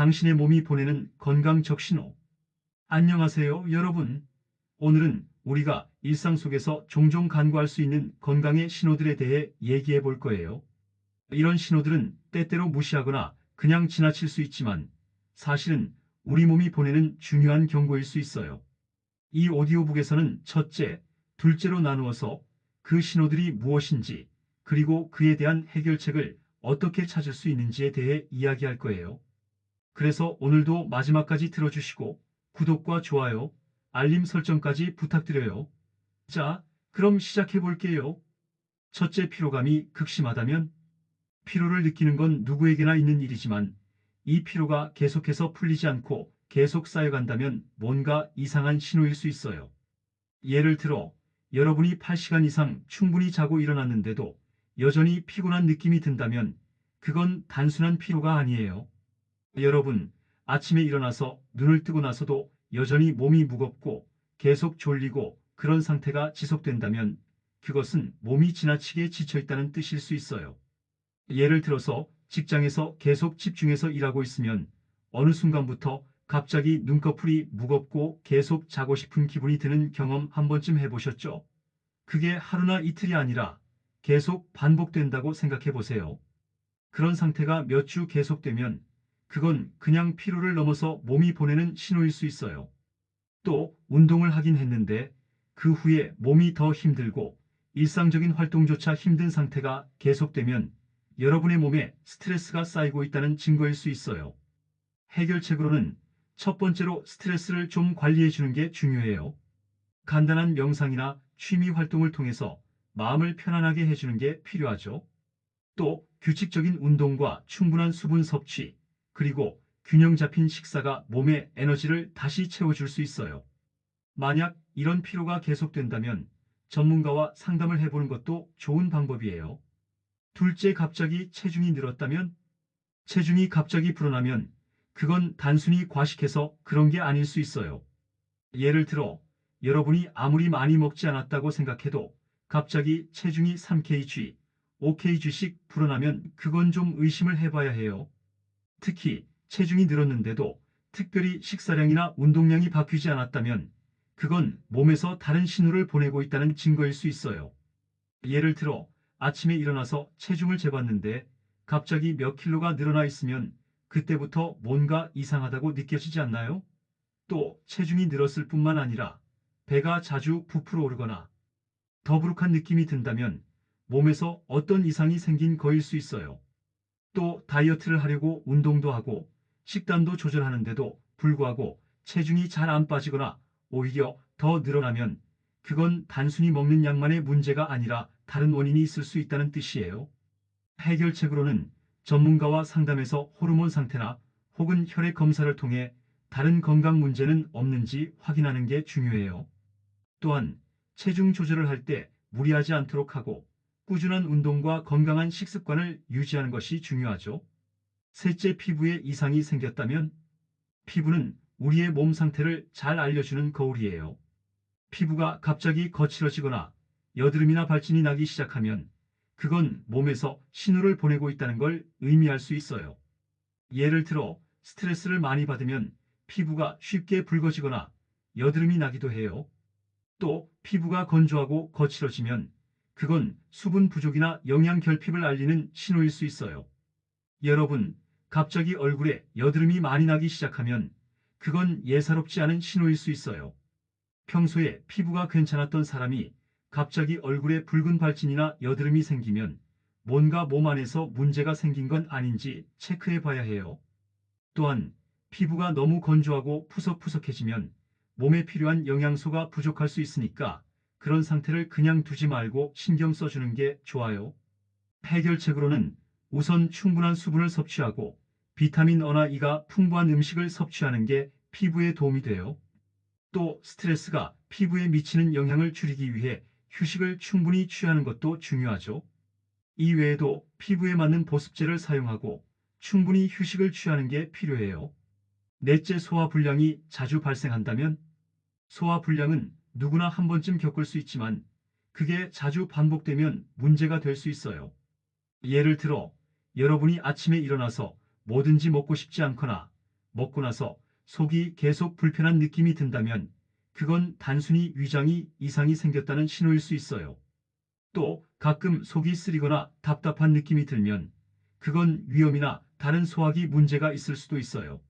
당신의 몸이 보내는 건강적 신호. 안녕하세요, 여러분. 오늘은 우리가 일상 속에서 종종 간과할 수 있는 건강의 신호들에 대해 얘기해 볼 거예요. 이런 신호들은 때때로 무시하거나 그냥 지나칠 수 있지만 사실은 우리 몸이 보내는 중요한 경고일 수 있어요. 이 오디오북에서는 첫째, 둘째로 나누어서 그 신호들이 무엇인지, 그리고 그에 대한 해결책을 어떻게 찾을 수 있는지에 대해 이야기할 거예요. 그래서 오늘도 마지막까지 들어주시고 구독과 좋아요, 알림 설정까지 부탁드려요. 자, 그럼 시작해 볼게요. 첫째, 피로감이 극심하다면? 피로를 느끼는 건 누구에게나 있는 일이지만 이 피로가 계속해서 풀리지 않고 계속 쌓여간다면 뭔가 이상한 신호일 수 있어요. 예를 들어 여러분이 8시간 이상 충분히 자고 일어났는데도 여전히 피곤한 느낌이 든다면 그건 단순한 피로가 아니에요. 여러분, 아침에 일어나서 눈을 뜨고 나서도 여전히 몸이 무겁고 계속 졸리고 그런 상태가 지속된다면 그것은 몸이 지나치게 지쳐 있다는 뜻일 수 있어요. 예를 들어서 직장에서 계속 집중해서 일하고 있으면 어느 순간부터 갑자기 눈꺼풀이 무겁고 계속 자고 싶은 기분이 드는 경험 한 번쯤 해보셨죠? 그게 하루나 이틀이 아니라 계속 반복된다고 생각해 보세요. 그런 상태가 몇 주 계속되면 그건 그냥 피로를 넘어서 몸이 보내는 신호일 수 있어요. 또 운동을 하긴 했는데 그 후에 몸이 더 힘들고 일상적인 활동조차 힘든 상태가 계속되면 여러분의 몸에 스트레스가 쌓이고 있다는 증거일 수 있어요. 해결책으로는 첫 번째로 스트레스를 좀 관리해 주는 게 중요해요. 간단한 명상이나 취미 활동을 통해서 마음을 편안하게 해주는 게 필요하죠. 또 규칙적인 운동과 충분한 수분 섭취, 그리고 균형 잡힌 식사가 몸에 에너지를 다시 채워줄 수 있어요. 만약 이런 피로가 계속된다면 전문가와 상담을 해보는 것도 좋은 방법이에요. 둘째, 갑자기 체중이 늘었다면? 체중이 갑자기 불어나면 그건 단순히 과식해서 그런 게 아닐 수 있어요. 예를 들어 여러분이 아무리 많이 먹지 않았다고 생각해도 갑자기 체중이 3kg, 5kg씩 불어나면 그건 좀 의심을 해봐야 해요. 특히 체중이 늘었는데도 특별히 식사량이나 운동량이 바뀌지 않았다면 그건 몸에서 다른 신호를 보내고 있다는 증거일 수 있어요. 예를 들어 아침에 일어나서 체중을 재봤는데 갑자기 몇 킬로가 늘어나 있으면 그때부터 뭔가 이상하다고 느껴지지 않나요? 또 체중이 늘었을 뿐만 아니라 배가 자주 부풀어 오르거나 더부룩한 느낌이 든다면 몸에서 어떤 이상이 생긴 거일 수 있어요. 또 다이어트를 하려고 운동도 하고 식단도 조절하는데도 불구하고 체중이 잘 안 빠지거나 오히려 더 늘어나면 그건 단순히 먹는 양만의 문제가 아니라 다른 원인이 있을 수 있다는 뜻이에요. 해결책으로는 전문가와 상담해서 호르몬 상태나 혹은 혈액 검사를 통해 다른 건강 문제는 없는지 확인하는 게 중요해요. 또한 체중 조절을 할 때 무리하지 않도록 하고 꾸준한 운동과 건강한 식습관을 유지하는 것이 중요하죠. 셋째, 피부에 이상이 생겼다면? 피부는 우리의 몸 상태를 잘 알려주는 거울이에요. 피부가 갑자기 거칠어지거나 여드름이나 발진이 나기 시작하면 그건 몸에서 신호를 보내고 있다는 걸 의미할 수 있어요. 예를 들어 스트레스를 많이 받으면 피부가 쉽게 붉어지거나 여드름이 나기도 해요. 또 피부가 건조하고 거칠어지면 그건 수분 부족이나 영양 결핍을 알리는 신호일 수 있어요. 여러분, 갑자기 얼굴에 여드름이 많이 나기 시작하면 그건 예사롭지 않은 신호일 수 있어요. 평소에 피부가 괜찮았던 사람이 갑자기 얼굴에 붉은 발진이나 여드름이 생기면 뭔가 몸 안에서 문제가 생긴 건 아닌지 체크해 봐야 해요. 또한 피부가 너무 건조하고 푸석푸석해지면 몸에 필요한 영양소가 부족할 수 있으니까 그런 상태를 그냥 두지 말고 신경 써주는 게 좋아요. 해결책으로는 우선 충분한 수분을 섭취하고 비타민 O나 E가 풍부한 음식을 섭취하는 게 피부에 도움이 돼요. 또 스트레스가 피부에 미치는 영향을 줄이기 위해 휴식을 충분히 취하는 것도 중요하죠. 이 외에도 피부에 맞는 보습제를 사용하고 충분히 휴식을 취하는 게 필요해요. 넷째, 소화불량이 자주 발생한다면? 소화불량은 누구나 한 번쯤 겪을 수 있지만 그게 자주 반복되면 문제가 될 수 있어요. 예를 들어 여러분이 아침에 일어나서 뭐든지 먹고 싶지 않거나 먹고 나서 속이 계속 불편한 느낌이 든다면 그건 단순히 위장이 이상이 생겼다는 신호일 수 있어요. 또 가끔 속이 쓰리거나 답답한 느낌이 들면 그건 위염이나 다른 소화기 문제가 있을 수도 있어요.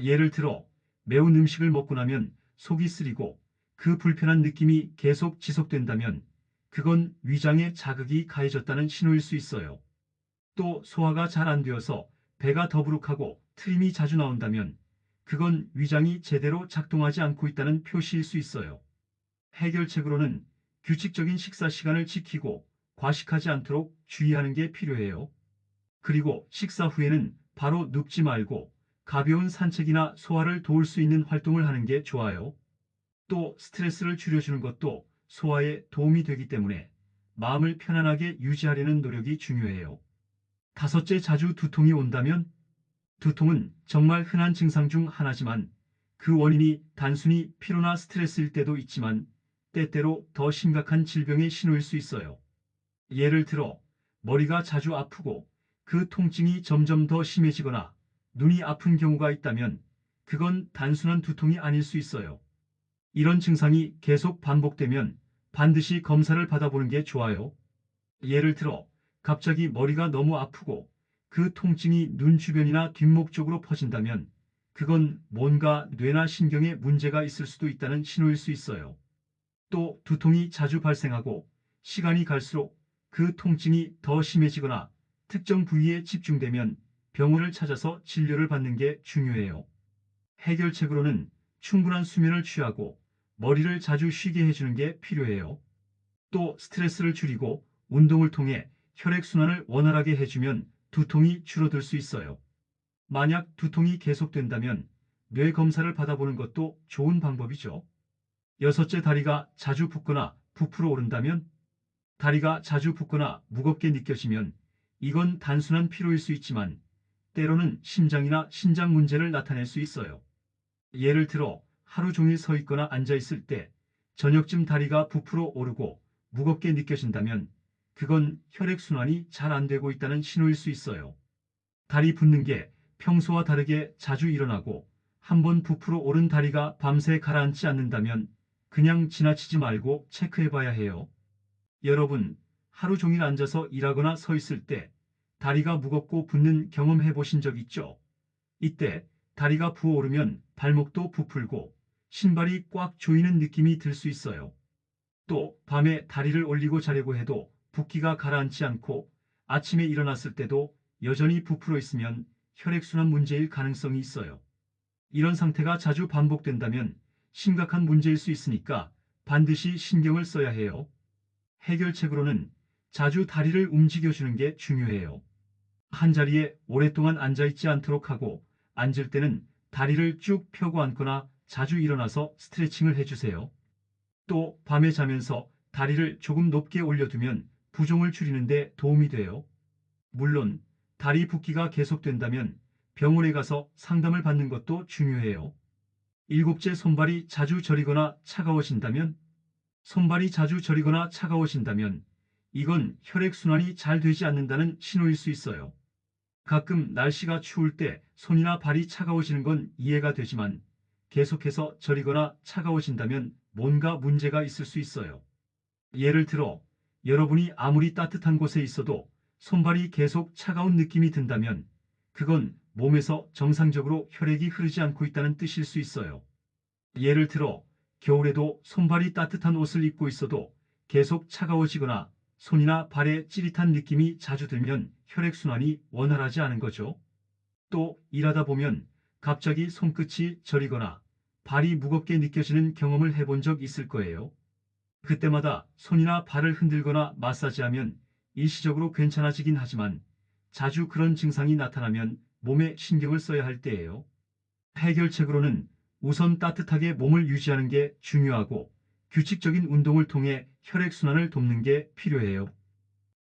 예를 들어 매운 음식을 먹고 나면 속이 쓰리고 그 불편한 느낌이 계속 지속된다면 그건 위장에 자극이 가해졌다는 신호일 수 있어요. 또 소화가 잘 안 되어서 배가 더부룩하고 트림이 자주 나온다면 그건 위장이 제대로 작동하지 않고 있다는 표시일 수 있어요. 해결책으로는 규칙적인 식사 시간을 지키고 과식하지 않도록 주의하는 게 필요해요. 그리고 식사 후에는 바로 눕지 말고 가벼운 산책이나 소화를 도울 수 있는 활동을 하는 게 좋아요. 또 스트레스를 줄여주는 것도 소화에 도움이 되기 때문에 마음을 편안하게 유지하려는 노력이 중요해요. 다섯째, 자주 두통이 온다면 두통은 정말 흔한 증상 중 하나지만 그 원인이 단순히 피로나 스트레스일 때도 있지만 때때로 더 심각한 질병의 신호일 수 있어요. 예를 들어 머리가 자주 아프고 그 통증이 점점 더 심해지거나 눈이 아픈 경우가 있다면 그건 단순한 두통이 아닐 수 있어요. 이런 증상이 계속 반복되면 반드시 검사를 받아보는 게 좋아요. 예를 들어 갑자기 머리가 너무 아프고 그 통증이 눈 주변이나 뒷목 쪽으로 퍼진다면 그건 뭔가 뇌나 신경에 문제가 있을 수도 있다는 신호일 수 있어요. 또 두통이 자주 발생하고 시간이 갈수록 그 통증이 더 심해지거나 특정 부위에 집중되면 병원을 찾아서 진료를 받는 게 중요해요. 해결책으로는 충분한 수면을 취하고 머리를 자주 쉬게 해주는 게 필요해요. 또 스트레스를 줄이고 운동을 통해 혈액순환을 원활하게 해주면 두통이 줄어들 수 있어요. 만약 두통이 계속된다면 뇌 검사를 받아보는 것도 좋은 방법이죠. 여섯째, 다리가 자주 붓거나 부풀어 오른다면 다리가 자주 붓거나 무겁게 느껴지면 이건 단순한 피로일 수 있지만 때로는 심장이나 신장 문제를 나타낼 수 있어요. 예를 들어 하루 종일 서 있거나 앉아 있을 때 저녁쯤 다리가 부풀어 오르고 무겁게 느껴진다면 그건 혈액순환이 잘 안 되고 있다는 신호일 수 있어요. 다리 붓는 게 평소와 다르게 자주 일어나고 한번 부풀어 오른 다리가 밤새 가라앉지 않는다면 그냥 지나치지 말고 체크해 봐야 해요. 여러분, 하루 종일 앉아서 일하거나 서 있을 때 다리가 무겁고 붓는 경험해 보신 적 있죠? 이때 다리가 부어오르면 발목도 부풀고 신발이 꽉 조이는 느낌이 들 수 있어요. 또 밤에 다리를 올리고 자려고 해도 붓기가 가라앉지 않고 아침에 일어났을 때도 여전히 부풀어 있으면 혈액순환 문제일 가능성이 있어요. 이런 상태가 자주 반복된다면 심각한 문제일 수 있으니까 반드시 신경을 써야 해요. 해결책으로는 자주 다리를 움직여주는 게 중요해요. 한자리에 오랫동안 앉아있지 않도록 하고 앉을 때는 다리를 쭉 펴고 앉거나 자주 일어나서 스트레칭을 해주세요. 또 밤에 자면서 다리를 조금 높게 올려두면 부종을 줄이는 데 도움이 돼요. 물론 다리 붓기가 계속된다면 병원에 가서 상담을 받는 것도 중요해요. 일곱째, 손발이 자주 저리거나 차가워진다면 손발이 자주 저리거나 차가워진다면 이건 혈액순환이 잘 되지 않는다는 신호일 수 있어요. 가끔 날씨가 추울 때 손이나 발이 차가워지는 건 이해가 되지만 계속해서 저리거나 차가워진다면 뭔가 문제가 있을 수 있어요. 예를 들어 여러분이 아무리 따뜻한 곳에 있어도 손발이 계속 차가운 느낌이 든다면 그건 몸에서 정상적으로 혈액이 흐르지 않고 있다는 뜻일 수 있어요. 예를 들어 겨울에도 손발이 따뜻한 옷을 입고 있어도 계속 차가워지거나 손이나 발에 찌릿한 느낌이 자주 들면 혈액순환이 원활하지 않은 거죠. 또 일하다 보면 갑자기 손끝이 저리거나 발이 무겁게 느껴지는 경험을 해본 적 있을 거예요. 그때마다 손이나 발을 흔들거나 마사지하면 일시적으로 괜찮아지긴 하지만 자주 그런 증상이 나타나면 몸에 신경을 써야 할 때예요. 해결책으로는 우선 따뜻하게 몸을 유지하는 게 중요하고 규칙적인 운동을 통해 혈액순환을 돕는 게 필요해요.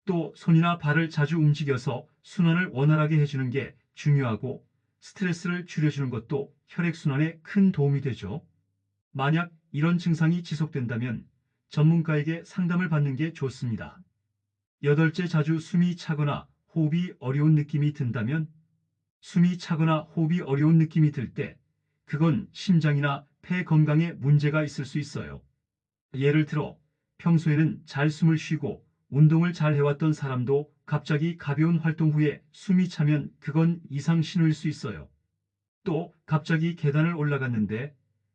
또 손이나 발을 자주 움직여서 순환을 원활하게 해주는 게 중요하고 스트레스를 줄여주는 것도 혈액순환에 큰 도움이 되죠. 만약 이런 증상이 지속된다면 전문가에게 상담을 받는 게 좋습니다. 여덟째, 자주 숨이 차거나 호흡이 어려운 느낌이 든다면 숨이 차거나 호흡이 어려운 느낌이 들 때, 그건 심장이나 폐 건강에 문제가 있을 수 있어요. 예를 들어, 평소에는 잘 숨을 쉬고 운동을 잘 해왔던 사람도 갑자기 가벼운 활동 후에 숨이 차면 그건 이상 신호일 수 있어요. 또 갑자기 계단을 올라갔는데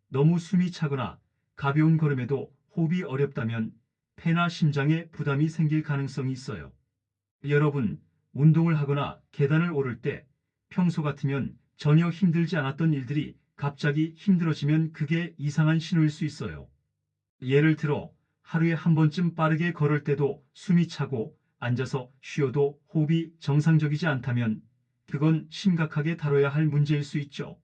너무 숨이 차거나 가벼운 걸음에도 호흡이 어렵다면 폐나 심장에 부담이 생길 가능성이 있어요. 여러분, 운동을 하거나 계단을 오를 때 평소 같으면 전혀 힘들지 않았던 일들이 갑자기 힘들어지면 그게 이상한 신호일 수 있어요. 예를 들어 하루에 한 번쯤 빠르게 걸을 때도 숨이 차고 앉아서 쉬어도 호흡이 정상적이지 않다면 그건 심각하게 다뤄야 할 문제일 수 있죠.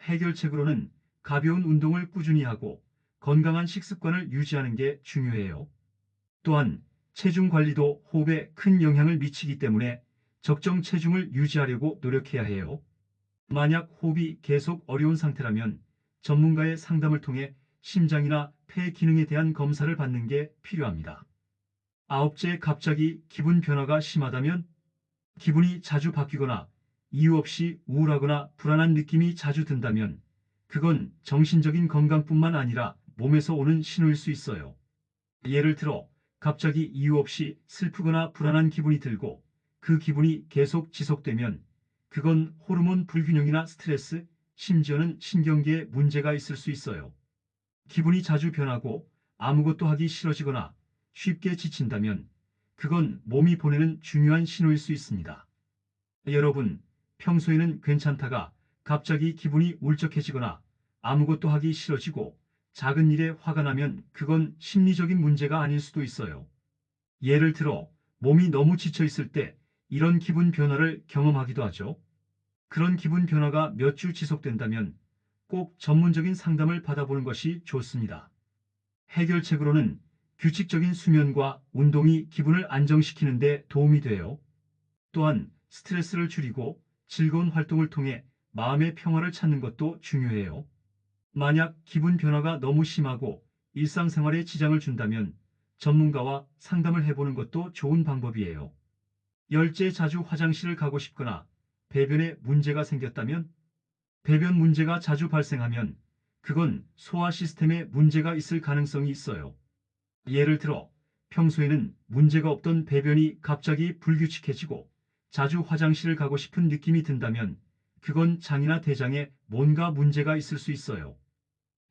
해결책으로는 가벼운 운동을 꾸준히 하고 건강한 식습관을 유지하는 게 중요해요. 또한 체중 관리도 호흡에 큰 영향을 미치기 때문에 적정 체중을 유지하려고 노력해야 해요. 만약 호흡이 계속 어려운 상태라면 전문가의 상담을 통해 심장이나 폐 기능에 대한 검사를 받는 게 필요합니다. 아홉째, 갑자기 기분 변화가 심하다면 기분이 자주 바뀌거나 이유 없이 우울하거나 불안한 느낌이 자주 든다면 그건 정신적인 건강뿐만 아니라 몸에서 오는 신호일 수 있어요. 예를 들어 갑자기 이유 없이 슬프거나 불안한 기분이 들고 그 기분이 계속 지속되면 그건 호르몬 불균형이나 스트레스, 심지어는 신경계에 문제가 있을 수 있어요. 기분이 자주 변하고 아무것도 하기 싫어지거나 쉽게 지친다면 그건 몸이 보내는 중요한 신호일 수 있습니다. 여러분, 평소에는 괜찮다가 갑자기 기분이 울적해지거나 아무것도 하기 싫어지고 작은 일에 화가 나면 그건 심리적인 문제가 아닐 수도 있어요. 예를 들어 몸이 너무 지쳐 있을 때 이런 기분 변화를 경험하기도 하죠. 그런 기분 변화가 몇 주 지속된다면 꼭 전문적인 상담을 받아보는 것이 좋습니다. 해결책으로는 규칙적인 수면과 운동이 기분을 안정시키는 데 도움이 돼요. 또한 스트레스를 줄이고 즐거운 활동을 통해 마음의 평화를 찾는 것도 중요해요. 만약 기분 변화가 너무 심하고 일상생활에 지장을 준다면 전문가와 상담을 해보는 것도 좋은 방법이에요. 열째, 자주 화장실을 가고 싶거나 배변에 문제가 생겼다면 배변 문제가 자주 발생하면 그건 소화 시스템에 문제가 있을 가능성이 있어요. 예를 들어 평소에는 문제가 없던 배변이 갑자기 불규칙해지고 자주 화장실을 가고 싶은 느낌이 든다면 그건 장이나 대장에 뭔가 문제가 있을 수 있어요.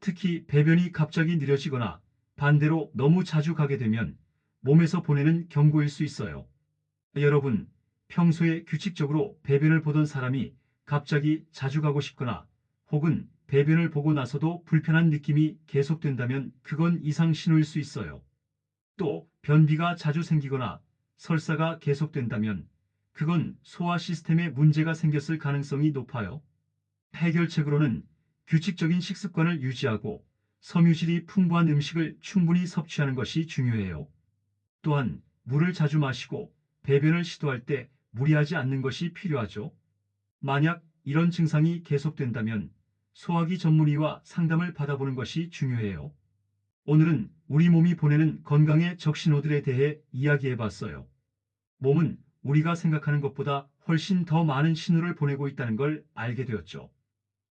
특히 배변이 갑자기 느려지거나 반대로 너무 자주 가게 되면 몸에서 보내는 경고일 수 있어요. 여러분, 평소에 규칙적으로 배변을 보던 사람이 갑자기 자주 가고 싶거나 혹은 배변을 보고 나서도 불편한 느낌이 계속된다면 그건 이상 신호일 수 있어요. 또 변비가 자주 생기거나 설사가 계속된다면 그건 소화 시스템에 문제가 생겼을 가능성이 높아요. 해결책으로는 규칙적인 식습관을 유지하고 섬유질이 풍부한 음식을 충분히 섭취하는 것이 중요해요. 또한 물을 자주 마시고 배변을 시도할 때 무리하지 않는 것이 필요하죠. 만약 이런 증상이 계속된다면 소화기 전문의와 상담을 받아보는 것이 중요해요. 오늘은 우리 몸이 보내는 건강의 적신호들에 대해 이야기해 봤어요. 몸은 우리가 생각하는 것보다 훨씬 더 많은 신호를 보내고 있다는 걸 알게 되었죠.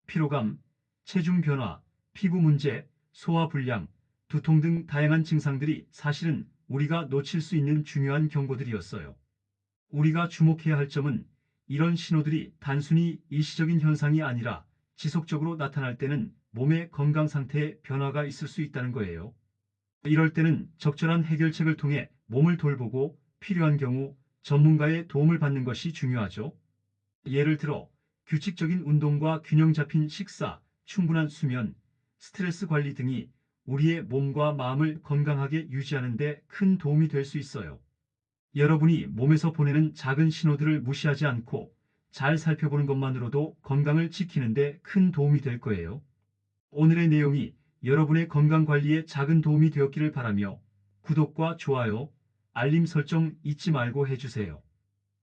피로감, 체중 변화, 피부 문제, 소화 불량, 두통 등 다양한 증상들이 사실은 우리가 놓칠 수 있는 중요한 경고들이었어요. 우리가 주목해야 할 점은 이런 신호들이 단순히 일시적인 현상이 아니라 지속적으로 나타날 때는 몸의 건강 상태에 변화가 있을 수 있다는 거예요. 이럴 때는 적절한 해결책을 통해 몸을 돌보고 필요한 경우 전문가의 도움을 받는 것이 중요하죠. 예를 들어 규칙적인 운동과 균형 잡힌 식사, 충분한 수면, 스트레스 관리 등이 우리의 몸과 마음을 건강하게 유지하는 데 큰 도움이 될 수 있어요. 여러분이 몸에서 보내는 작은 신호들을 무시하지 않고 잘 살펴보는 것만으로도 건강을 지키는 데 큰 도움이 될 거예요. 오늘의 내용이 여러분의 건강 관리에 작은 도움이 되었기를 바라며 구독과 좋아요, 알림 설정 잊지 말고 해주세요.